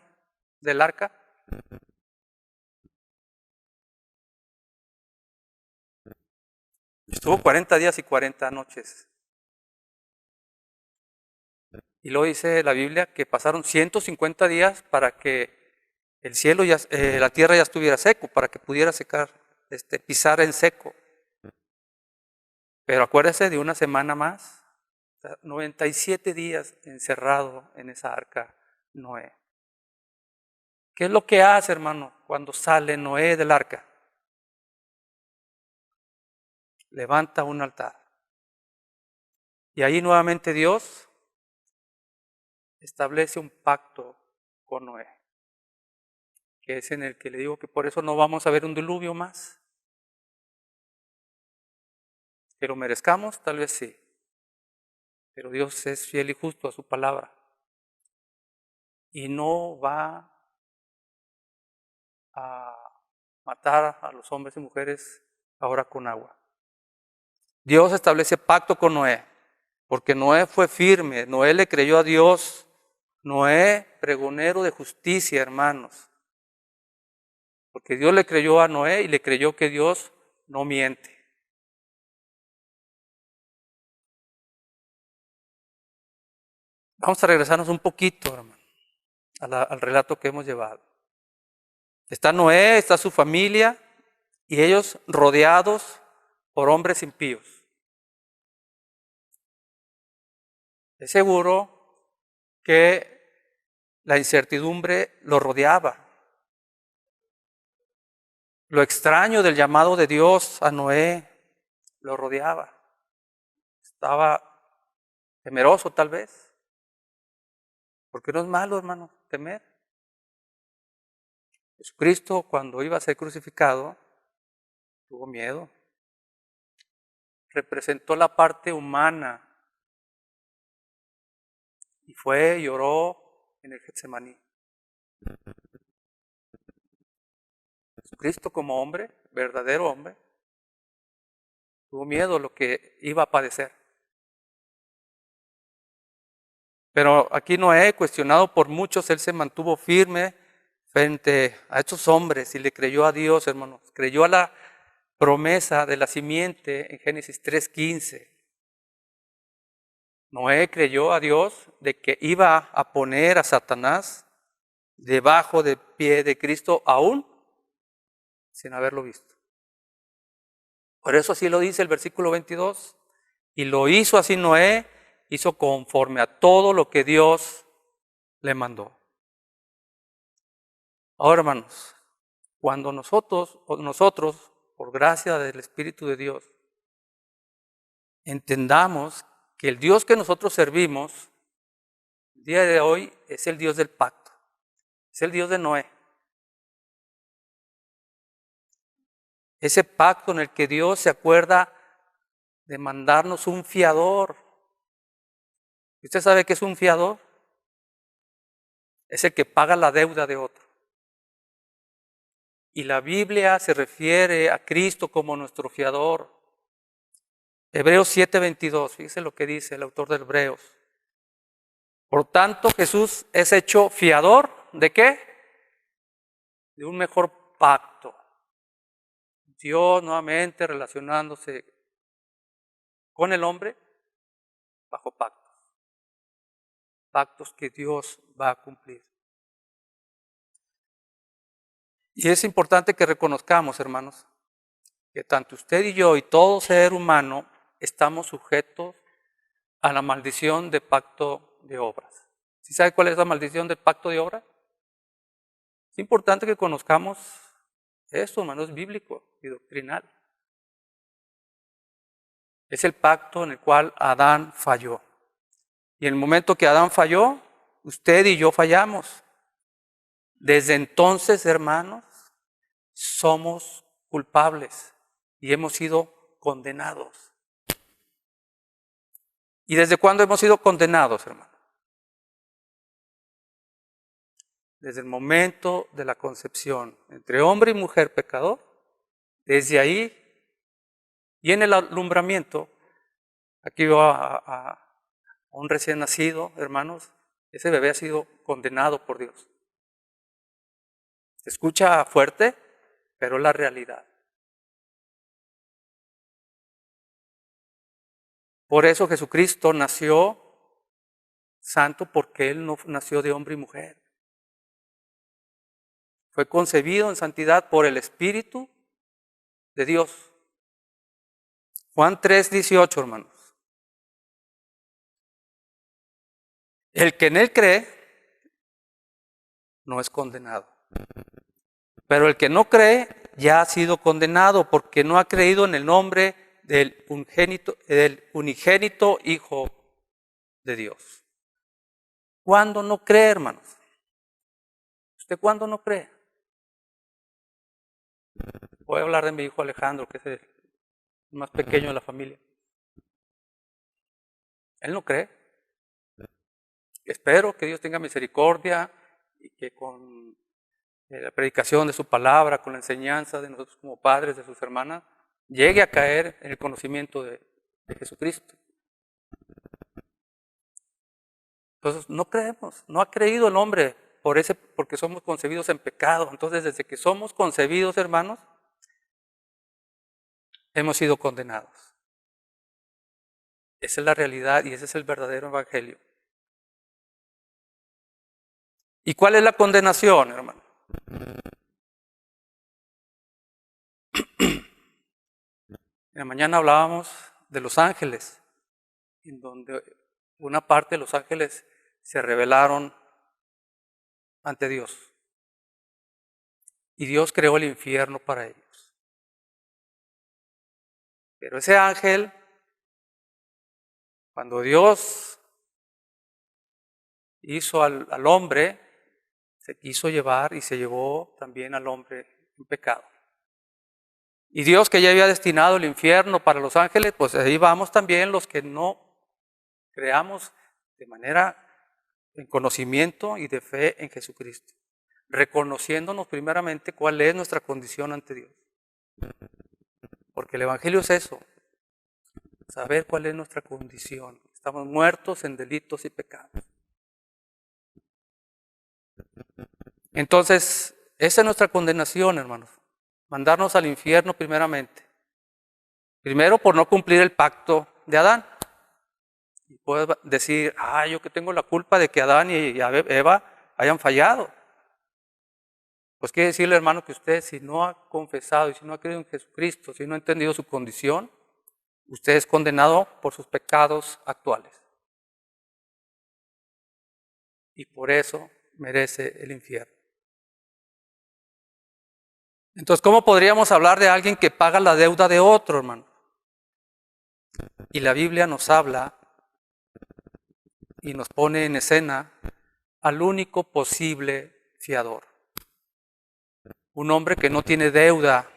del arca? Estuvo 40 días y 40 noches. Y luego dice la Biblia que pasaron 150 días para que el cielo, la tierra ya estuviera seco, para que pudiera secar, pisar en seco. Pero acuérdese de una semana más, 97 días encerrado en esa arca Noé. ¿Qué es lo que hace, hermano, cuando sale Noé del arca? Levanta un altar. Y ahí nuevamente Dios establece un pacto con Noé, que es en el que le digo que por eso no vamos a ver un diluvio más. Que lo merezcamos, tal vez sí. Pero Dios es fiel y justo a su palabra. Y no va a matar a los hombres y mujeres ahora con agua. Dios establece pacto con Noé, porque Noé fue firme, Noé le creyó a Dios, Noé pregonero de justicia, hermanos. Porque Dios le creyó a Noé y le creyó que Dios no miente. Vamos a regresarnos un poquito, hermano, al relato que hemos llevado. Está Noé, está su familia, y ellos rodeados por hombres impíos. Es seguro que la incertidumbre lo rodeaba. Lo extraño del llamado de Dios a Noé lo rodeaba. Estaba temeroso tal vez. Porque no es malo, hermano, temer. Jesucristo, cuando iba a ser crucificado, tuvo miedo. Representó la parte humana y fue y lloró en el Getsemaní. Jesucristo como hombre, verdadero hombre, tuvo miedo a lo que iba a padecer. Pero aquí Noé, cuestionado por muchos, él se mantuvo firme frente a estos hombres y le creyó a Dios, hermanos. Creyó a la promesa de la simiente en Génesis 3:15. Noé creyó a Dios de que iba a poner a Satanás debajo del pie de Cristo aún sin haberlo visto. Por eso así lo dice el versículo 22. Y lo hizo así Noé, hizo conforme a todo lo que Dios le mandó. Ahora, hermanos, cuando nosotros, por gracia del Espíritu de Dios, entendamos que el Dios que nosotros servimos, el día de hoy, es el Dios del pacto, es el Dios de Noé. Ese pacto en el que Dios se acuerda de mandarnos un fiador. ¿Usted sabe qué es un fiador? Es el que paga la deuda de otro. Y la Biblia se refiere a Cristo como nuestro fiador. Hebreos 7:22, fíjese lo que dice el autor de Hebreos. Por tanto, Jesús es hecho fiador, ¿de qué? De un mejor pacto. Dios nuevamente relacionándose con el hombre bajo pactos. Pactos que Dios va a cumplir. Y es importante que reconozcamos, hermanos, que tanto usted y yo y todo ser humano estamos sujetos a la maldición de pacto de obras. ¿Sí sabe cuál es la maldición del pacto de obras? Es importante que conozcamos esto, hermano, es bíblico y doctrinal. Es el pacto en el cual Adán falló. Y en el momento que Adán falló, usted y yo fallamos. Desde entonces, hermanos, somos culpables y hemos sido condenados. ¿Y desde cuándo hemos sido condenados, hermano? Desde el momento de la concepción entre hombre y mujer pecador, desde ahí, y en el alumbramiento, aquí veo a un recién nacido, hermanos, ese bebé ha sido condenado por Dios. Se escucha fuerte, pero es la realidad. Por eso Jesucristo nació santo, porque Él no nació de hombre y mujer. Fue concebido en santidad por el Espíritu de Dios. Juan 3:18, hermanos. El que en Él cree no es condenado. Pero el que no cree ya ha sido condenado porque no ha creído en el nombre del unigénito Hijo de Dios. ¿Cuándo no cree, hermanos? ¿Usted cuándo no cree? Voy a hablar de mi hijo Alejandro, que es el más pequeño de la familia. Él no cree. Espero que Dios tenga misericordia y que con la predicación de su palabra, con la enseñanza de nosotros como padres, de sus hermanas, llegue a caer en el conocimiento de Jesucristo. Entonces no creemos, no ha creído el hombre porque somos concebidos en pecado. Entonces desde que somos concebidos, hermanos, hemos sido condenados. Esa es la realidad y ese es el verdadero evangelio. ¿Y cuál es la condenación, hermano? En la mañana hablábamos de los ángeles, en donde una parte de los ángeles se rebelaron ante Dios. Y Dios creó el infierno para ellos. Pero ese ángel, cuando Dios hizo al hombre, se quiso llevar y se llevó también al hombre en pecado. Y Dios, que ya había destinado el infierno para los ángeles, pues ahí vamos también los que no creamos de manera en conocimiento y de fe en Jesucristo, reconociéndonos primeramente cuál es nuestra condición ante Dios. Porque el evangelio es eso, saber cuál es nuestra condición. Estamos muertos en delitos y pecados. Entonces, esa es nuestra condenación, hermanos. Mandarnos al infierno primeramente. Primero por no cumplir el pacto de Adán. Y puedes decir, yo que tengo la culpa de que Adán y Eva hayan fallado. Pues quiere decirle, hermano, que usted si no ha confesado y si no ha creído en Jesucristo, si no ha entendido su condición, usted es condenado por sus pecados actuales. Y por eso merece el infierno. Entonces, ¿cómo podríamos hablar de alguien que paga la deuda de otro, hermano? Y la Biblia nos habla y nos pone en escena al único posible fiador. Un hombre que no tiene deuda,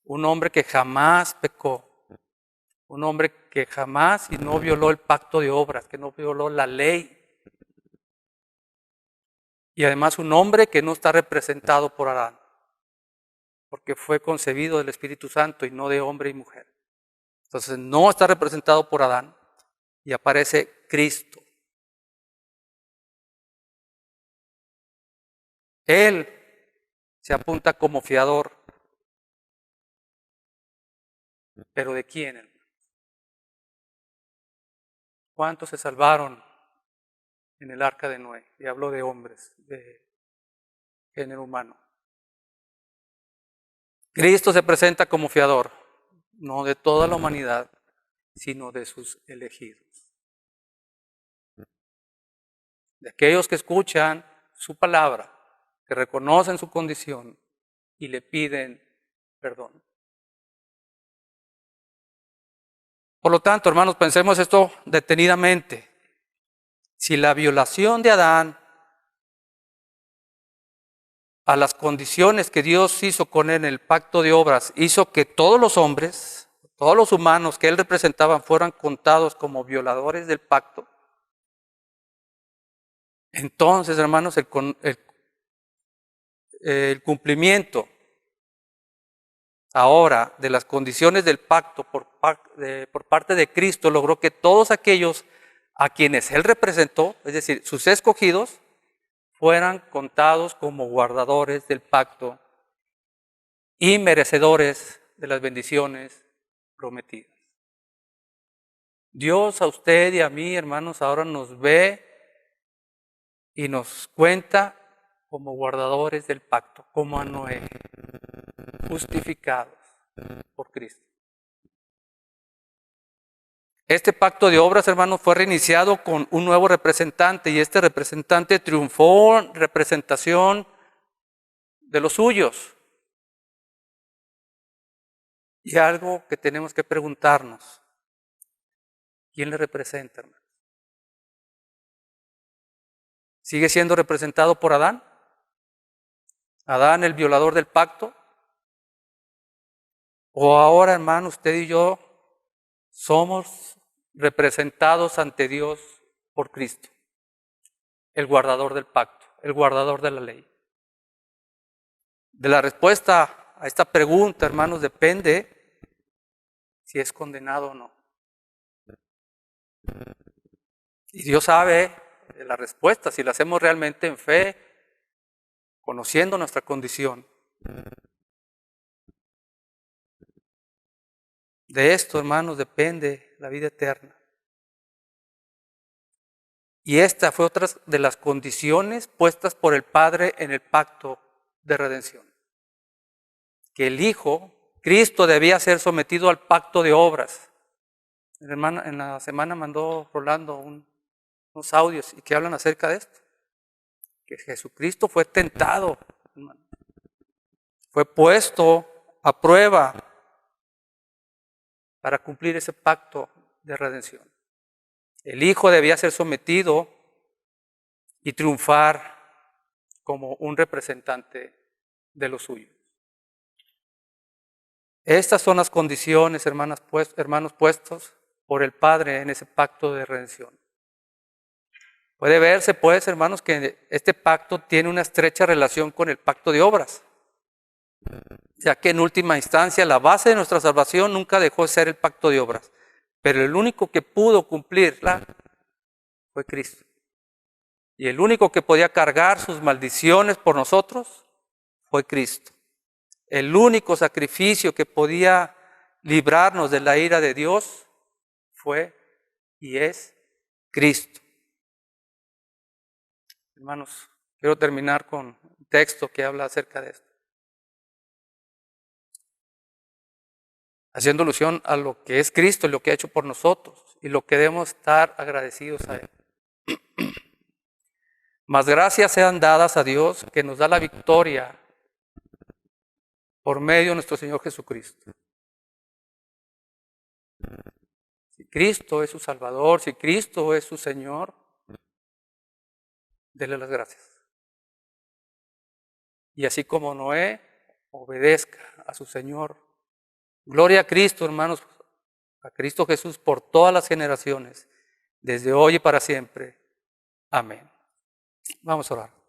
un hombre que jamás pecó, un hombre que jamás y no violó el pacto de obras, que no violó la ley. Y además un hombre que no está representado por Adán, porque fue concebido del Espíritu Santo y no de hombre y mujer. Entonces no está representado por Adán y aparece Cristo. Él se apunta como fiador ¿Pero de quién, hermano? ¿Cuántos se salvaron en el arca de Noé? Y hablo de hombres, de género humano. Cristo se presenta como fiador, no de toda la humanidad, sino de sus elegidos. De aquellos que escuchan su palabra, que reconocen su condición y le piden perdón. Por lo tanto, hermanos, pensemos esto detenidamente. Si la violación de Adán a las condiciones que Dios hizo con él en el pacto de obras, hizo que todos los hombres, todos los humanos que él representaba fueran contados como violadores del pacto, entonces, hermanos, el cumplimiento ahora de las condiciones del pacto por parte de Cristo logró que todos aquellos a quienes él representó, es decir, sus escogidos, fueran contados como guardadores del pacto y merecedores de las bendiciones prometidas. Dios a usted y a mí, hermanos, ahora nos ve y nos cuenta como guardadores del pacto, como a Noé, justificados por Cristo. Este pacto de obras, hermanos, fue reiniciado con un nuevo representante y este representante triunfó en representación de los suyos. Y algo que tenemos que preguntarnos, ¿quién le representa, hermano? ¿Sigue siendo representado por Adán? ¿Adán, el violador del pacto? ¿O ahora, hermano, usted y yo somos representados ante Dios por Cristo, el guardador del pacto, el guardador de la ley? De la respuesta a esta pregunta, hermanos, depende si es condenado o no. Y Dios sabe de la respuesta, si la hacemos realmente en fe, conociendo nuestra condición. De esto, hermanos, depende la vida eterna. Y esta fue otra de las condiciones puestas por el Padre en el pacto de redención. Que el Hijo, Cristo, debía ser sometido al pacto de obras. En la semana mandó Rolando unos audios y que hablan acerca de esto. Que Jesucristo fue tentado, hermano. Fue puesto a prueba para cumplir ese pacto de redención. El Hijo debía ser sometido y triunfar como un representante de los suyos. Estas son las condiciones, hermanos, puestos por el Padre en ese pacto de redención. Puede verse, pues, hermanos, que este pacto tiene una estrecha relación con el pacto de obras, ya que en última instancia la base de nuestra salvación nunca dejó de ser el pacto de obras, pero el único que pudo cumplirla fue Cristo. Y el único que podía cargar sus maldiciones por nosotros fue Cristo. El único sacrificio que podía librarnos de la ira de Dios fue y es Cristo. Hermanos, quiero terminar con un texto que habla acerca de esto. Haciendo alusión a lo que es Cristo y lo que ha hecho por nosotros y lo que debemos estar agradecidos a Él. Mas gracias sean dadas a Dios que nos da la victoria por medio de nuestro Señor Jesucristo. Si Cristo es su Salvador, si Cristo es su Señor, dele las gracias. Y así como Noé obedezca a su Señor, gloria a Cristo, hermanos, a Cristo Jesús por todas las generaciones, desde hoy y para siempre. Amén. Vamos a orar.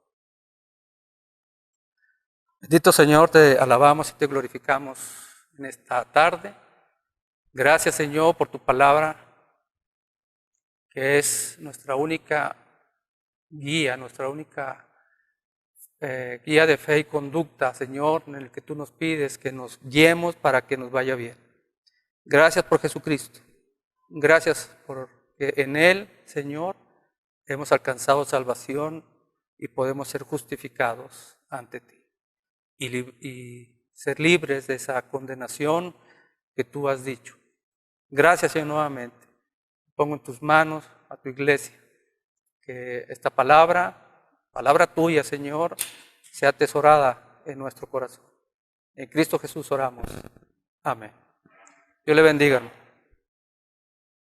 Bendito Señor, te alabamos y te glorificamos en esta tarde. Gracias, Señor, por tu palabra, que es nuestra única guía, nuestra única guía de fe y conducta, Señor, en el que tú nos pides que nos guiemos para que nos vaya bien. Gracias por Jesucristo. Gracias porque en Él, Señor, hemos alcanzado salvación y podemos ser justificados ante ti y ser libres de esa condenación que tú has dicho. Gracias, Señor, nuevamente. Pongo en tus manos a tu iglesia, que esta palabra tuya, Señor, sea atesorada en nuestro corazón. En Cristo Jesús oramos. Amén. Dios le bendiga, hermano.